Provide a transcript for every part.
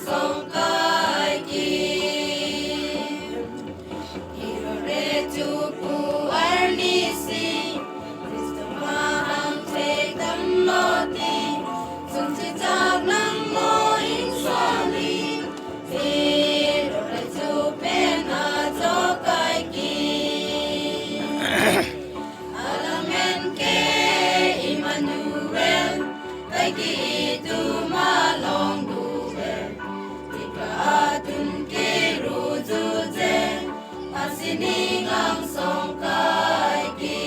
song kai ki Irore tu pu arni si Kristo mahang te tam lo ti Sung chi tak nang mo in sali Irore tu pen a to kai ki Alamen ke Emmanuel kai ki tu malong duwe Tika atun ke ruzu ze Asining ang song kai ki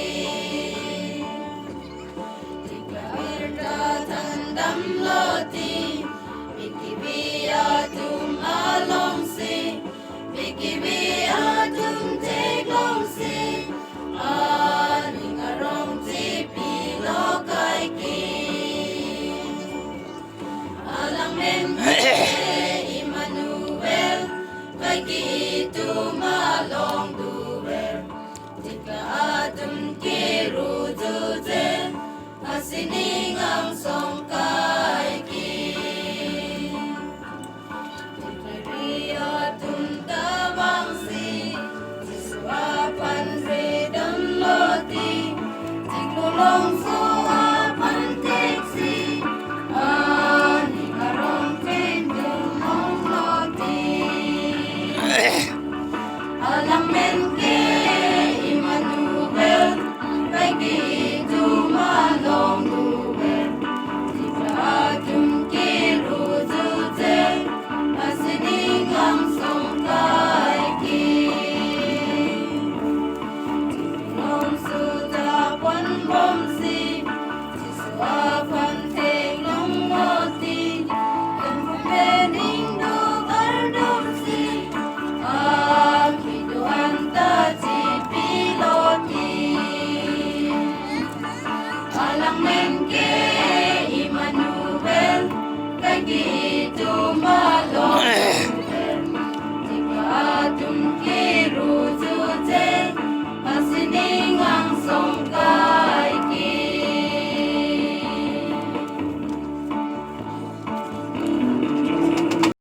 Tika irta tandam lo ti